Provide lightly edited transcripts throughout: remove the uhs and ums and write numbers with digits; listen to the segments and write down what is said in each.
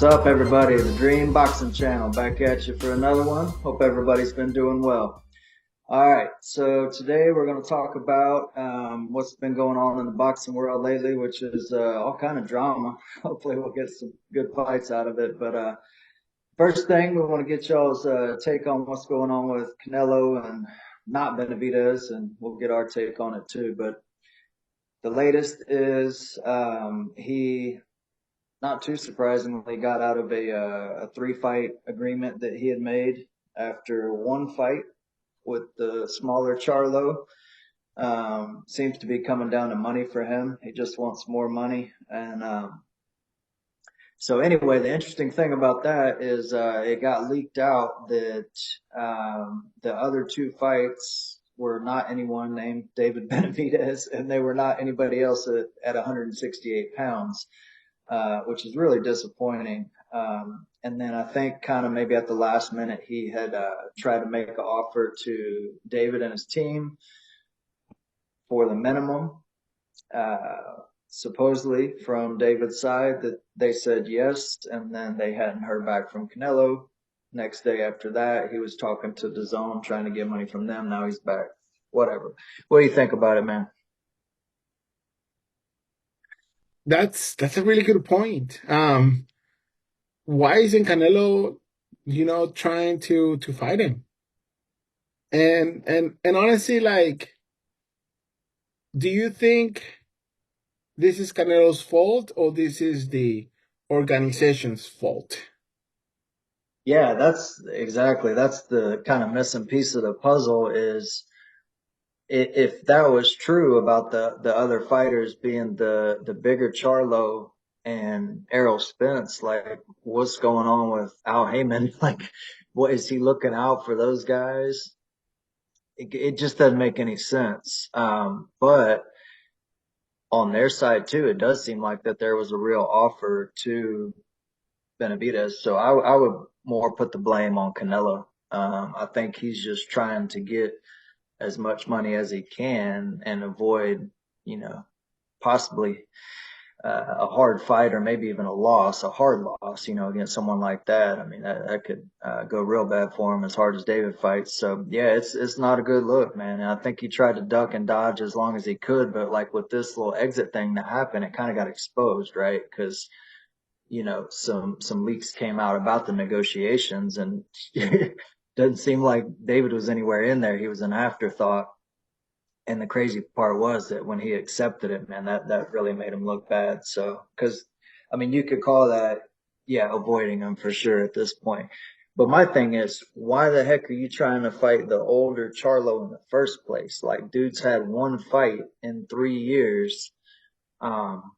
up, everybody? The Dream Boxing Channel back at you for another one. Hope everybody's been doing well. All right, so today we're going to talk about what's been going on in the boxing world lately, which is all kind of drama. Hopefully, we'll get some good fights out of it. But first thing, we want to get y'all's take on what's going on with Canelo and not Benavidez, and we'll get our take on it too. But the latest is he, not too surprisingly, got out of a 3-fight agreement that he had made after one fight with the smaller Charlo. Seems to be coming down to money for him. He just wants more money. And so anyway, the interesting thing about that is it got leaked out that the other two fights were not anyone named David Benavidez, and they were not anybody else at 168 pounds. Which is really disappointing. And then I think kind of maybe at the last minute, he had tried to make an offer to David and his team for the minimum. Supposedly from David's side that they said yes, and then they hadn't heard back from Canelo. Next day after that, he was talking to DAZN, trying to get money from them. Now he's back. Whatever. What do you think about it, man? That's a really good point. Why isn't Canelo, trying to fight him? And honestly, like, do you think this is Canelo's fault or this is the organization's fault? Yeah, that's the kind of missing piece of the puzzle is if that was true about the other fighters being the bigger Charlo and Errol Spence, like what's going on with Al Heyman? Like, what is he looking out for those guys? It just doesn't make any sense. But on their side too, it does seem like that there was a real offer to Benavidez. So I would more put the blame on Canelo. I think he's just trying to get as much money as he can and avoid, possibly a hard fight or maybe even a hard loss, against someone like that. I mean, that could go real bad for him as hard as David fights. So yeah, it's not a good look, man. And I think he tried to duck and dodge as long as he could, but like with this little exit thing that happened, it kind of got exposed, right? Because some leaks came out about the negotiations, and doesn't seem like David was anywhere in there. He was an afterthought. And the crazy part was that when he accepted it, man, that really made him look bad. So, because I mean, you could call that, yeah, avoiding him for sure at this point. But my thing is, why the heck are you trying to fight the older Charlo in the first place? Like, dude's had one fight in 3 years. Um,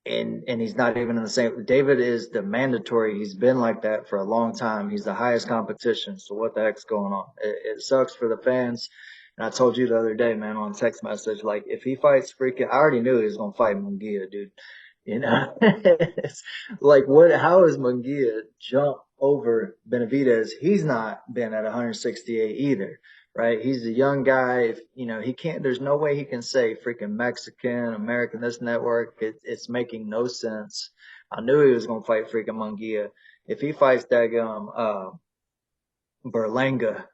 and he's not even in the same. David is the mandatory. He's been like that for a long time. He's the highest competition. So what the heck's going on? It sucks for the fans. And I told you the other day, man, on text message, like if he fights freaking, I already knew he was gonna fight Munguia, dude. It's like what? How is Munguia jump over Benavidez? He's not been at 168 either, right? He's a young guy. If he can't. There's no way he can say freaking Mexican, American, this network. It's making no sense. I knew he was gonna fight freaking Munguia. If he fights that Berlanga,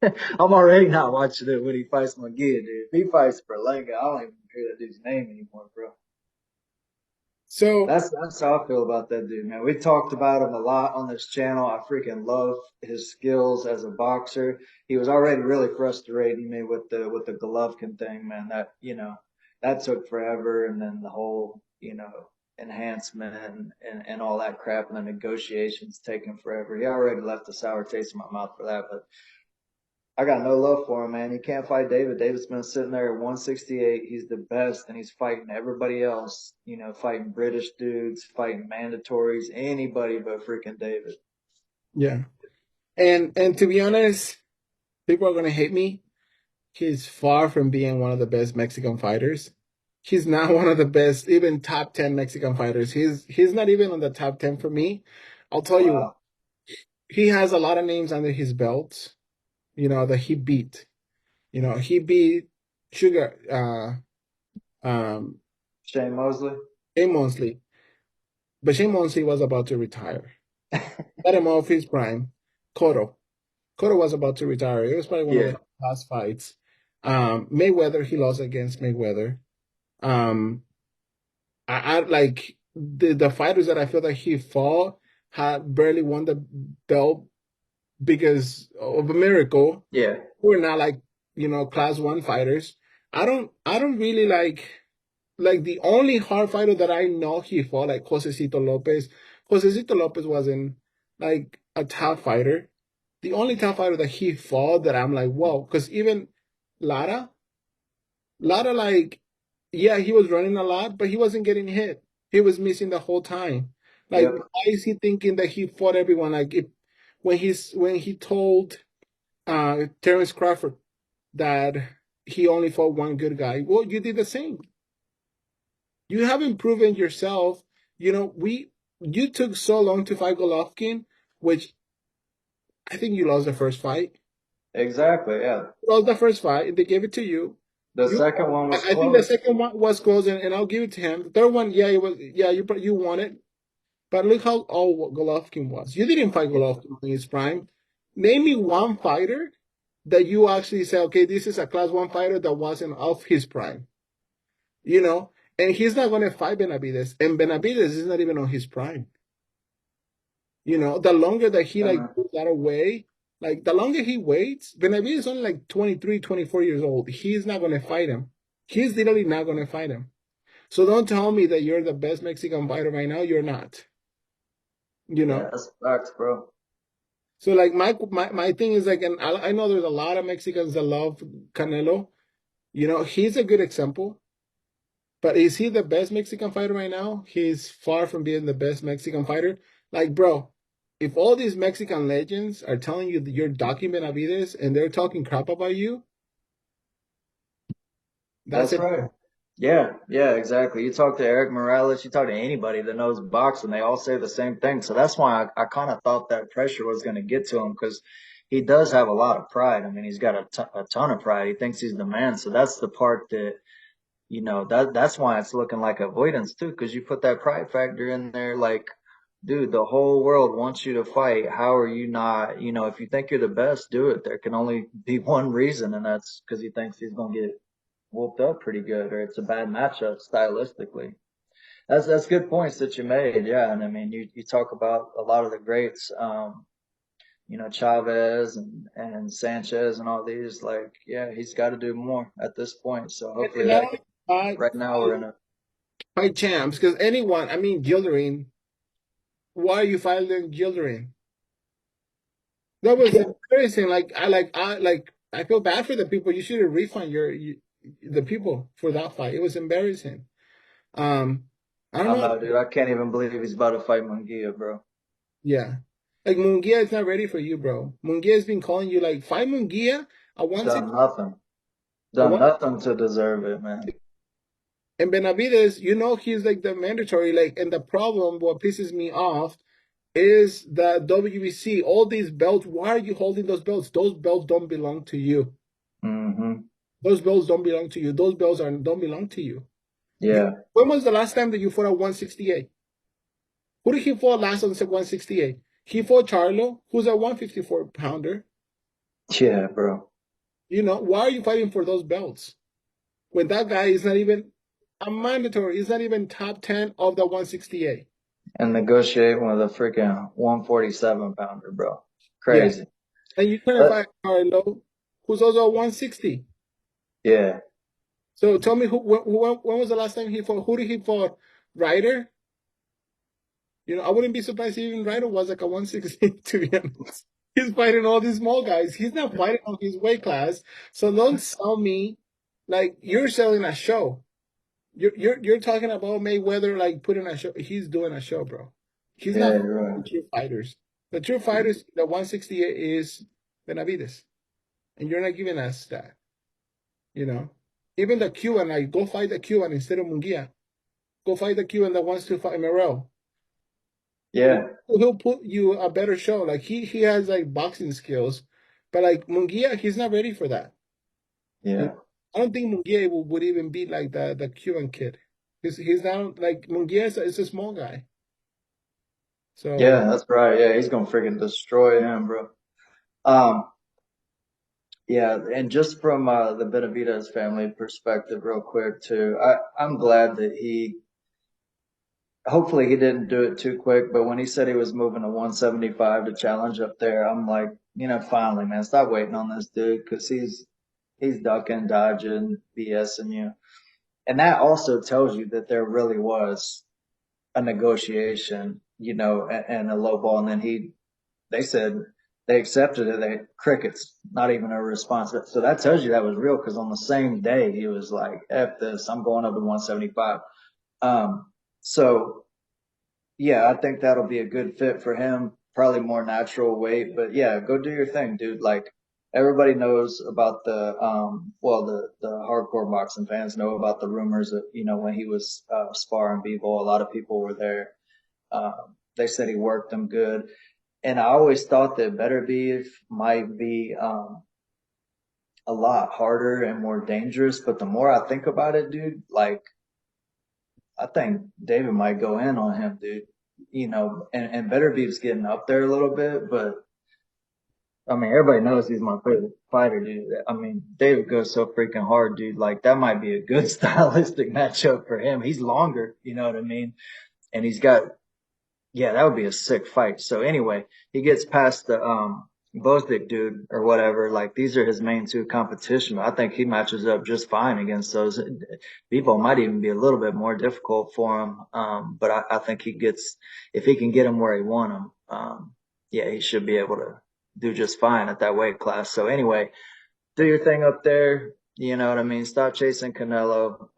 I'm already not watching it when he fights Munguia, dude. If he fights Berlanga, I don't even hear that dude's name anymore, bro. So That's how I feel about that dude, man. We talked about him a lot on this channel. I freaking love his skills as a boxer. He was already really frustrating me with the Golovkin thing, man. That took forever, and then the whole enhancement and all that crap, and the negotiations taking forever. He already left a sour taste in my mouth for that, but I got no love for him, man. You can't fight David. David's been sitting there at 168. He's the best, and he's fighting everybody else. Fighting British dudes, fighting mandatories, anybody but freaking David. yeah, and to be honest, people are gonna hate me. He's far from being one of the best Mexican fighters. He's not one of the best, even top 10 Mexican fighters. He's not even on the top 10 for me. I'll tell you what, Wow. he has a lot of names under his belt, that he beat. He beat Sugar Shane Mosley. Amonsley. Monsi was about to retire. Let him off his prime. Cotto. Cotto was about to retire. It was probably one of Yeah, the last fights. Mayweather, he lost against Mayweather. Um, I like the fighters that I feel that he fought had barely won the belt because of a miracle. yeah, We're not like, class one fighters. I don't really like the only hard fighter that I know he fought, like Josecito Lopez. Josecito Lopez wasn't like a tough fighter. The only tough fighter that he fought that I'm like, whoa, because even Lara, Lara, like, yeah, he was running a lot, but he wasn't getting hit. He was missing the whole time. Like, yep, why is he thinking that he fought everyone? Like, when he told Terrence Crawford that he only fought one good guy, well, you did the same. You haven't proven yourself. You took so long to fight Golovkin, which I think you lost the first fight. exactly. Yeah. You lost the first fight. They gave it to you. The You, second one was I think the close. second one was close, and I'll give it to him. The third one, yeah, it was. Yeah, you won it. But look how old Golovkin was. You didn't fight Golovkin in his prime. Name me one fighter that you actually say, okay, this is a class one fighter that wasn't of his prime. You know, and he's not going to fight Benavidez, and Benavidez is not even on his prime. The longer that he Yeah, like man. moves that away, like the longer he waits, Benavidez is only like 23, 24 years old. He's not going to fight him. He's literally not going to fight him. So don't tell me that you're the best Mexican fighter right now. You're not. You Yeah, know. that's facts, bro. So like my thing is like, and I know there's a lot of Mexicans that love Canelo. He's a good example. But is he the best Mexican fighter right now? He's far from being the best Mexican fighter. Like, bro, if all these Mexican legends are telling you that you're Docky Benavides and they're talking crap about you, that's That's it. right. Yeah, yeah, exactly. You talk to Eric Morales, you talk to anybody that knows boxing, they all say the same thing. So that's why I kind of thought that pressure was going to get to him because he does have a lot of pride. I mean, he's got a ton of pride. He thinks he's the man. So that's the part that, that's why it's looking like avoidance too, because you put that pride factor in there. Like, dude, the whole world wants you to fight. How are you not, if you think you're the best, do it. There can only be one reason, and that's because he thinks he's going to get whooped up pretty good, or it's a bad matchup stylistically. That's good points that you made, yeah. And I mean, you talk about a lot of the greats, Chavez and Sanchez and all these. Like, yeah, he's got to do more at this point. So hopefully And not that only fight, right now we're in a fight champs, because anyone, I mean, Gilderin, why are you fighting Gilderin? That was yeah. embarrassing. I feel bad for the people. You should have refund the people for that fight. It was embarrassing. Um, I don't I know. know, dude. I can't even believe he's about to fight Munguia, bro. Yeah. Like Mungia is not ready for you, bro. Mungia has been calling you like fight Mungia. I want to Done nothing. I Done want nothing to deserve it, man. and Benavides, he's like the mandatory, like, and the problem, what pisses me off is the WBC, all these belts. Why are you holding those belts? Those belts don't belong to you. Hmm. Those belts don't belong to you. Those belts don't belong to you. You Yeah. when was the last time that you fought at 168? Who did he fought last on 168? He fought Charlo, who's a 154 pounder. Yeah, bro. Why are you fighting for those belts? When that guy is not even a mandatory, he's not even top 10 of the 168. And negotiating with a freaking 147 pounder, bro. Yeah. Crazy. And you couldn't But fight Carlo, who's also a 160. yeah, So tell me, when was the last time he fought? Who did he fought? Ryder? I wouldn't be surprised if even Ryder was like a 160, to be honest. He's fighting all these small guys. He's not fighting on his weight class. So don't sell me like you're selling a show. You're talking about Mayweather like putting a show. He's doing a show, bro. He's yeah, not you're the right. true fighters. The true fighters, the 168 is Benavides, and you're not giving us that. You know, even the Cuban, like go fight the Cuban instead of Munguia. Go fight the Cuban that wants to fight Morel. Yeah, He'll put you a better show. Like he has like boxing skills, but like Munguia, he's not ready for that. You know, yeah, I don't think Munguia would even beat like the Cuban kid. He's not like Munguia is a small guy. So Yeah, that's right. Yeah, he's gonna freaking destroy him, bro. Um, yeah, and just from the Benavidez family perspective, real quick too, I'm glad that hopefully he didn't do it too quick, but when he said he was moving to 175 to challenge up there, I'm like, finally, man, stop waiting on this dude because he's ducking, dodging, BSing you, and that also tells you that there really was a negotiation, and a low ball, and then they said they accepted it. They crickets, not even a response. So that tells you that was real because on the same day he was like, "F this, I'm going up to 175." So yeah, I think that'll be a good fit for him. Probably more natural weight, but yeah, go do your thing, dude. Like everybody knows about the hardcore boxing fans know about the rumors that when he was sparring Bivol, a lot of people were there. They said he worked them good, and I always thought that Better Beef might be a lot harder and more dangerous. But the more I think about it, dude, like I think David might go in on him, dude. And Better Beef's getting up there a little bit, but I mean, everybody knows he's my favorite fighter, dude. I mean, David goes so freaking hard, dude. Like that might be a good stylistic matchup for him. He's longer, you know what I mean? And he's got yeah, that would be a sick fight. So anyway, he gets past the Bozdik dude or whatever. Like these are his main two competition. I think he matches up just fine against those. Bebo might even be a little bit more difficult for him. But I think he gets if he can get him where he want him. Yeah, he should be able to do just fine at that weight class. So anyway, do your thing up there. You know what I mean? Stop chasing Canelo.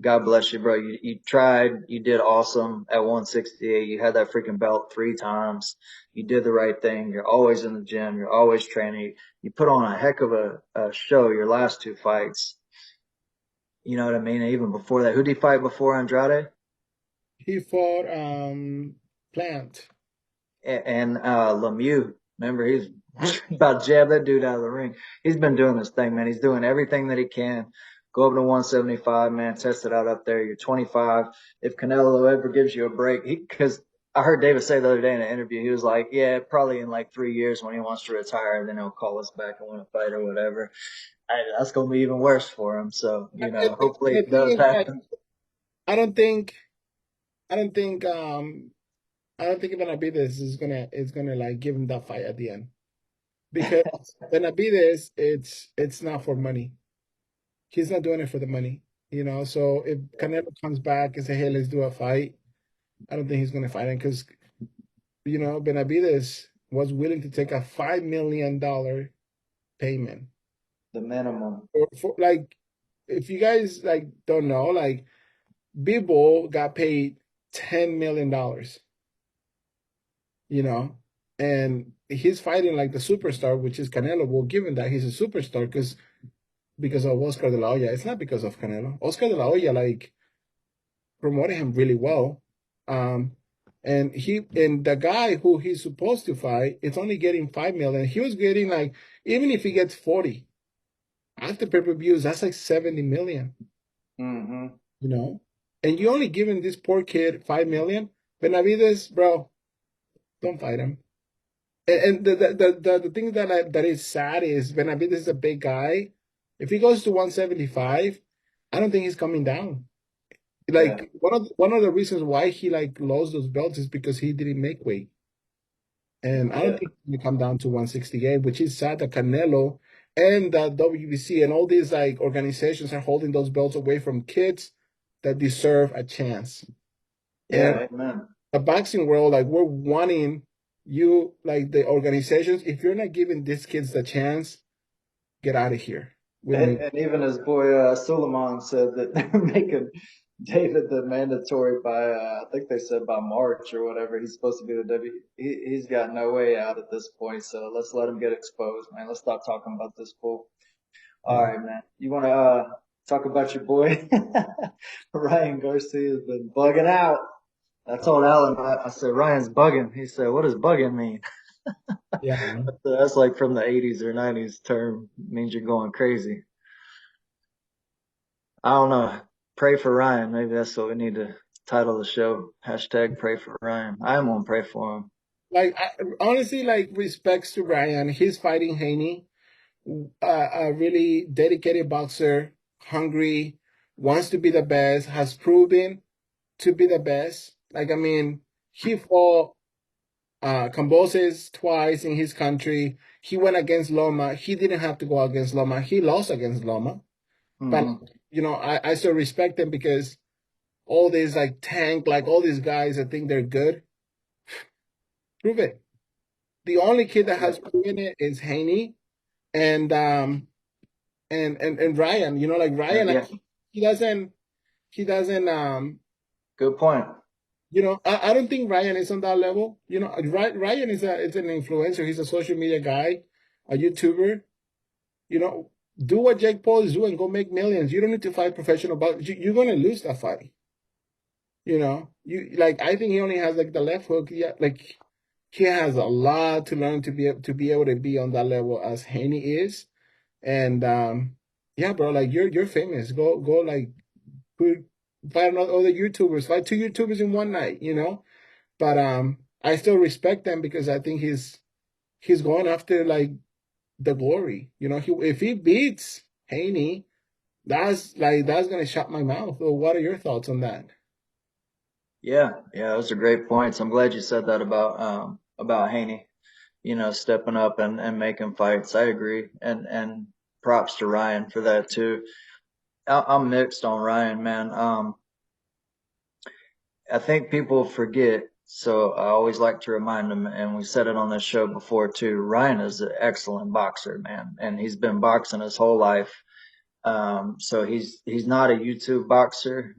God bless you, bro. You tried. You did awesome at 168. You had that freaking belt 3 times. You did the right thing. You're always in the gym. You're always training. You put on a heck of a show your last 2 fights. You know what I mean? And even before that, who did he fight before Andrade? he fought Plant. And Lemieux. Remember, he's about to jab that dude out of the ring. He's been doing this thing, man. He's doing everything that he can. Go up to 175, man. Test it out up there. You're 25. If Canelo ever gives you a break, because I heard David say the other day in an interview, he was like, "Yeah, probably in like 3 years when he wants to retire, then he'll call us back and win a fight or whatever." That's gonna be even worse for him. So hopefully The it thing does is that happen. I don't think I don't think I don't think Benavidez is gonna like give him that fight at the end because Benavidez it's not for money. He's not doing it for the money, So if Canelo comes back and say, "Hey, let's do a fight," I don't think he's gonna fight him because Benavidez was willing to take a $5 million payment The minimum. for like if you guys like don't know like Bibo got paid $10 million, you know, and he's fighting like the superstar, which is Canelo. Well, given that he's a superstar, because of Oscar de la Hoya, it's not because of Canelo. Oscar de la Hoya like promoted him really well, um, and the guy who he's supposed to fight, it's only getting 5 million. He was getting like even if he gets 40 after pay-per-views, that's like 70 million, Mm-hmm. you know. And you only giving this poor kid 5 million. Benavides, bro, don't fight him. And the thing that is sad is Benavidez is a big guy. If he goes to 175, I don't think he's coming down. Yeah. Like one of the reasons why he like lost those belts is because he didn't make weight. And I don't Yeah. think he's gonna come down to 168, which is sad that Canelo and the WBC and all these like organizations are holding those belts away from kids that deserve a chance. And Yeah. Amen. the boxing world, like we're wanting you, like the organizations, if you're not giving these kids the chance, get out of here with me. And even his boy Suleiman said that they're making David the mandatory by I think they said by March or whatever. He's supposed to be the W. He's got no way out at this point. So let's let him get exposed, man. Let's stop talking about this fool. All Yeah. right, man. You want to talk about your boy Ryan Garcia has been bugging out. I told Alan, I said Ryan's bugging. He said, "What does bugging mean?" Yeah, man. That's like from the 80s or 90s term. It means you're going crazy. I don't know. Pray for Ryan. Maybe that's what we need to. Title of the show. Hashtag pray for Ryan. I'm gonna pray for him. Like honestly, like respects to Ryan. He's fighting Haney, a really dedicated boxer, hungry, wants to be the best, has proven to be the best. Like I mean, he fought Camboses twice in his country. He went against Loma. He didn't have to go against Loma. He lost against Loma. But Hmm. I still respect him because all these like tank, like all these guys that think they're good, prove it. The only kid that Yeah. has proven it is Haney and and Ryan. Like Ryan, like Yeah. he doesn't Good point. I don't think Ryan is on that level. Ryan is an influencer. He's a social media guy, a YouTuber. You know, do what Jake Paul is doing, go make millions. You don't need to fight professional, but you're gonna lose that fight. I think he only has like the left hook. Yeah, like he has a lot to learn to be able to be on that level as Haney is. And yeah, bro, like you're famous. Go like put, fight another other YouTubers, fight two YouTubers in one night. But I still respect them because I think he's going after like the glory. If he beats Haney, that's gonna shut my mouth. So what are your thoughts on that? Yeah, yeah, those are great points. I'm glad you said that about Haney, stepping up and making fights. I agree. And props to Ryan for that too. I'm mixed on Ryan, man. I think people forget, so I always like to remind them, and we said it on this show before too. Ryan is an excellent boxer, man, and he's been boxing his whole life. So he's not a YouTube boxer.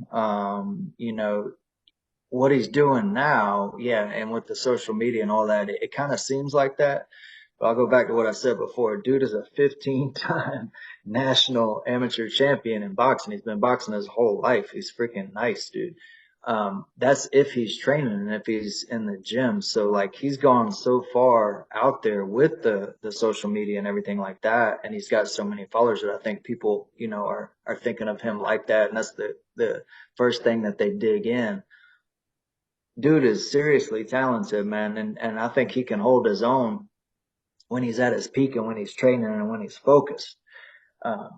What he's doing now, yeah, and with the social media and all that, it kind of seems like that. But I'll go back to what I said before. Dude is a 15-time national amateur champion in boxing. He's been boxing his whole life. He's freaking nice, dude. That's if he's training and if he's in the gym. So like he's gone so far out there with the social media and everything like that, and he's got so many followers that I think people, are thinking of him like that, and that's the first thing that they dig in. Dude is seriously talented, man, and I think he can hold his own when he's at his peak and when he's training and when he's focused. Um,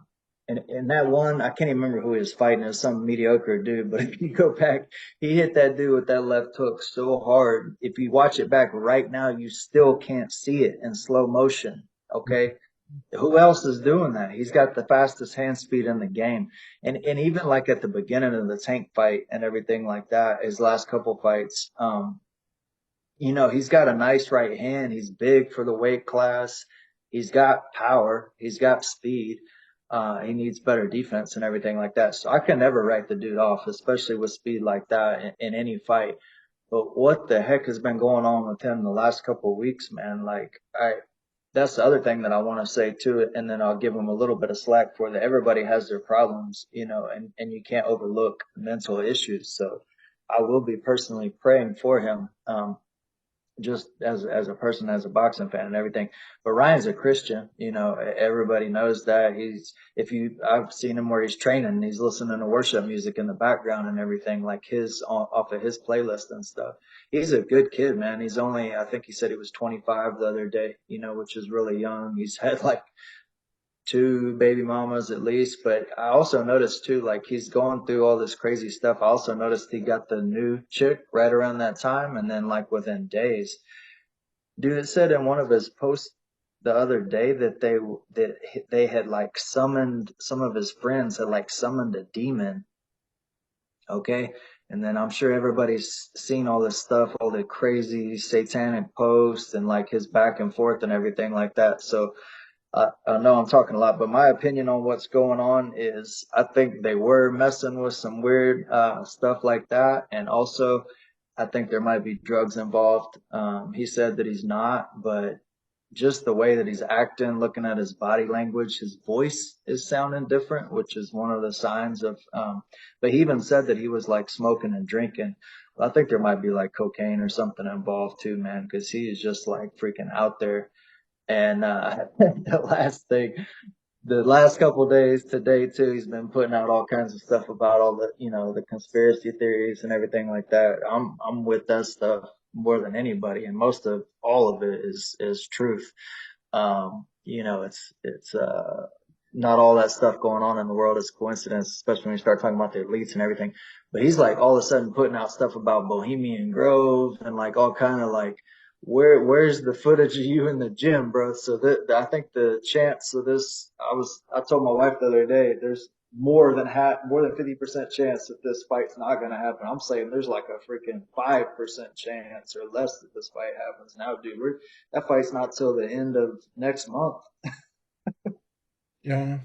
and that one, I can't even remember who he was fighting. It was some mediocre dude, but if you go back, he hit that dude with that left hook so hard. If you watch it back right now, you still can't see it in slow motion. Okay. Who else is doing that? He's got the fastest hand speed in the game. And even like at the beginning of the Tank fight and everything like that, his last couple fights, he's got a nice right hand. He's big for the weight class. He's got power. He's got speed. He needs better defense and everything like that. So I can never write the dude off, especially with speed like that in any fight. But what the heck has been going on with him the last couple of weeks, man? That's the other thing that I want to say to it. And then I'll give him a little bit of slack for that. Everybody has their problems, and you can't overlook mental issues. So I will be personally praying for him. Just as a person, as a boxing fan and everything. But Ryan's a Christian, everybody knows that. I've seen him where he's training and he's listening to worship music in the background and everything, like off of his playlist and stuff. He's a good kid, man. I think he said he was 25 the other day, which is really young. He's had like two baby mamas at least. But I also noticed too, like he's going through all this crazy stuff. I also noticed he got the new chick right around that time, and then like within days, dude, it said in one of his posts the other day that they had like summoned, some of his friends had like summoned a demon. Okay. And then I'm sure everybody's seen all this stuff, all the crazy satanic posts and like his back and forth and everything like that. So I know I'm talking a lot, but my opinion on what's going on is I think they were messing with some weird stuff like that. And also, I think there might be drugs involved. He said that he's not, but just the way that he's acting, looking at his body language, his voice is sounding different, which is one of the signs of, but he even said that he was like smoking and drinking. Well, I think there might be like cocaine or something involved too, man, because he is just like freaking out there. And the last thing, the last couple of days today too, he's been putting out all kinds of stuff about all the, the conspiracy theories and everything like that. I'm with that stuff more than anybody, and most of all of it is truth. It's not all that stuff going on in the world is coincidence, especially when you start talking about the elites and everything. But he's like all of a sudden putting out stuff about Bohemian Grove and like all kind of like where's the footage of you in the gym, bro? So that I think the chance of this, I told my wife the other day, there's more than 50% chance that this fight's not going to happen. I'm saying there's like a freaking 5% chance or less that this fight happens. Now, dude, that fight's not till the end of next month. Yeah.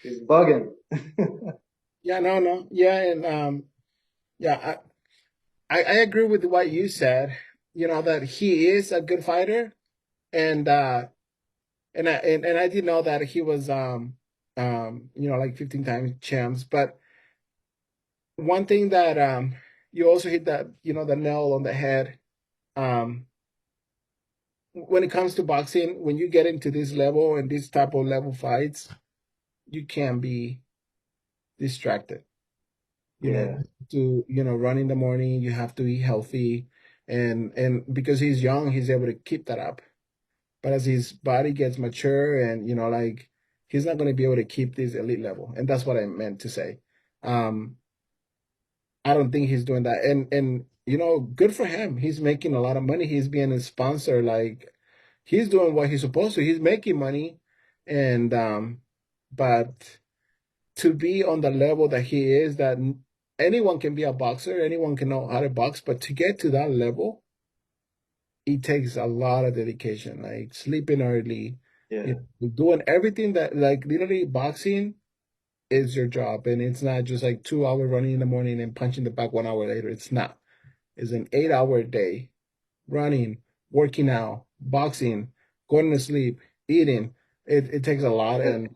He's bugging. Yeah, no, no. Yeah, and yeah, I agree with what you said, that he is a good fighter, and and I did know that he was like 15 times champs, but one thing that you also hit that, the nail on the head. Um when it comes to boxing, when you get into this level and this type of level fights, you can't be distracted. Yeah, Run in the morning, you have to eat healthy, and because he's young, he's able to keep that up. But as his body gets mature and like he's not going to be able to keep this elite level. And that's what I meant to say. Um, I don't think he's doing that. And good for him. He's making a lot of money. He's being a sponsor. Like he's doing what he's supposed to. He's making money. And but to be on the level that he is, that anyone can be a boxer, anyone can know how to box, but to get to that level, it takes a lot of dedication, like sleeping early, yeah, doing everything that, like, literally boxing is your job. And it's not just like 2 hour running in the morning and punching the bag 1 hour later. It's not. It's an 8 hour day running, working out, boxing, going to sleep, eating. It takes a lot. yeah, And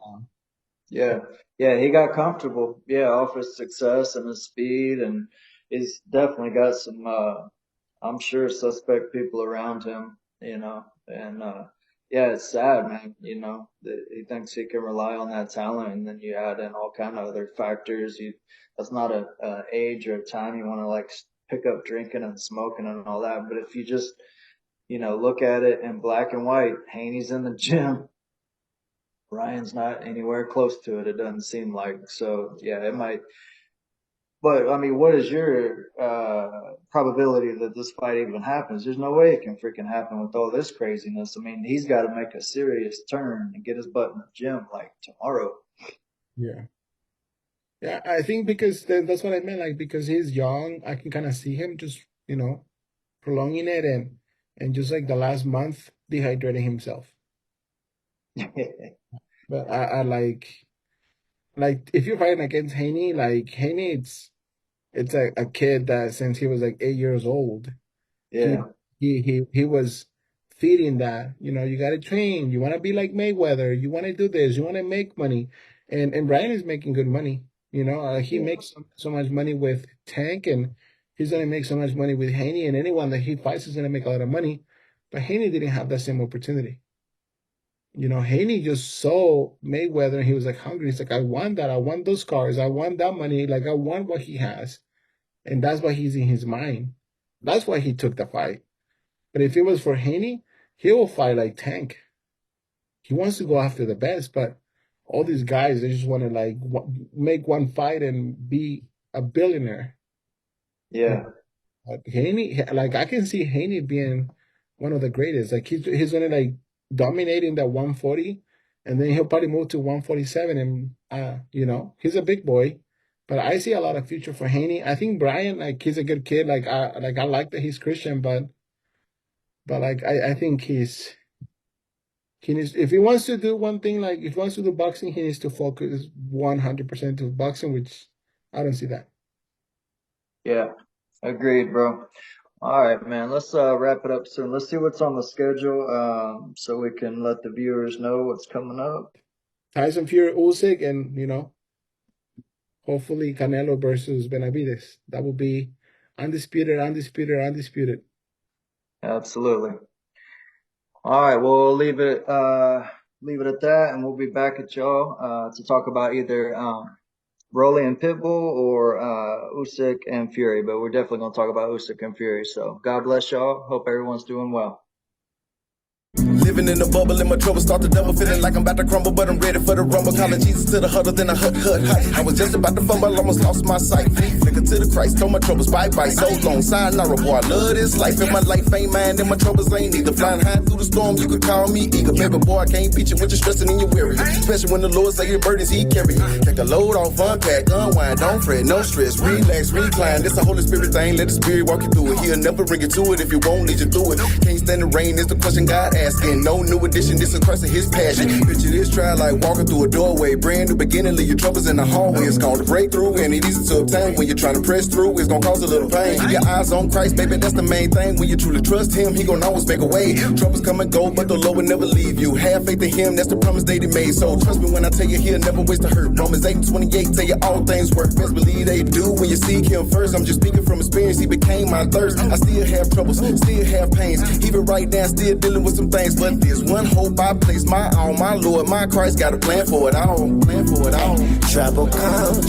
yeah, yeah. He got comfortable, yeah, off his success and his speed, and he's definitely got some, I'm sure, suspect people around him, and yeah, it's sad, man. That he thinks he can rely on that talent, and then you add in all kind of other factors. That's not a age or a time you want to like pick up drinking and smoking and all that. But if you just look at it in black and white, Haney's in the gym. Ryan's not anywhere close to it. It doesn't seem like. So yeah, it might. But I mean, what is your probability that this fight even happens? There's no way it can freaking happen with all this craziness. I mean, he's got to make a serious turn and get his butt in the gym like tomorrow. yeah. Yeah, I think because that's what I meant. Like because he's young, I can kind of see him just prolonging it and just like the last month dehydrating himself. But I like if you're fighting against Haney, like Haney, it's a kid that since he was like 8 years old, he Yeah, he was feeding that. You got to train. You want to be like Mayweather. You want to do this. You want to make money, and Brian is making good money. He yeah, makes so much money with Tank, and he's gonna make so much money with Haney, and anyone that he fights is gonna make a lot of money. But Haney didn't have that same opportunity. Haney just saw Mayweather and he was like hungry. He's like, I want that. I want those cars. I want that money. Like, I want what he has. And that's what he's in his mind. That's why he took the fight. But if it was for Haney, he will fight like Tank. He wants to go after the best, but all these guys, they just want to like make one fight and be a billionaire. yeah, Like Haney, like I can see Haney being one of the greatest. Like he's gonna like dominating that 140, and then he'll probably move to 147, and he's a big boy. But I see a lot of future for Haney. I think Brian, like he's a good kid. Like I like that he's Christian, but like I think he needs, if he wants to do one thing, like if he wants to do boxing, he needs to focus 100% to boxing, which I don't see that. yeah. Agreed, bro. All right, man. Let's wrap it up soon. Let's see what's on the schedule, so we can let the viewers know what's coming up. Tyson Fury, Usyk, and hopefully Canelo versus Benavidez. That would be undisputed, undisputed, undisputed. Absolutely. All right, we'll leave it. leave it at that, and we'll be back at y'all to talk about either Rolly and Pitbull or Usyk and Fury. But we're definitely going to talk about Usyk and Fury. So God bless y'all. Hope everyone's doing well. Living in a bubble and my trouble start to double. Feeling like I'm about to crumble, but I'm ready for the rumble. Calling Jesus to the huddle, then I hut. I was just about to fumble, almost lost my sight. Flicker to the Christ, told my troubles bye-bye. So long, sayonara, boy, I love this life. If my life ain't mine, then my troubles ain't either. Flying high through the storm, you could call me eager. Baby boy, I can't beat you with your stressing in your worry. Especially when the Lord say your burdens, he carry. Take a load off, unpack, unwind, don't fret, no stress. Relax, recline, this a Holy Spirit thing. Let the Spirit walk you through it. He'll never bring you to it if you won't lead you through it. Can't stand the rain, is the question God asking. No new addition, this is Christ and his passion. Picture this trial like walking through a doorway. Brand new beginning, leave your troubles in the hallway. It's called a breakthrough, and it easy to obtain. When you're trying to press through, it's gonna cause a little pain. Keep your eyes on Christ, baby, that's the main thing. When you truly trust him, he gonna always make a way. Troubles come and go, but the Lord will never leave you. Have faith in him, that's the promise that he made. So trust me when I tell you, he'll never waste a hurt. Romans 8:28 tell you all things work. Best believe they do when you seek him first. I'm just speaking from experience, he became my thirst. I still have troubles, still have pains. Even right now, still dealing with some things. But there's one hope I place my all, my Lord, my Christ got a plan for it all. Plan for it all. Trouble come.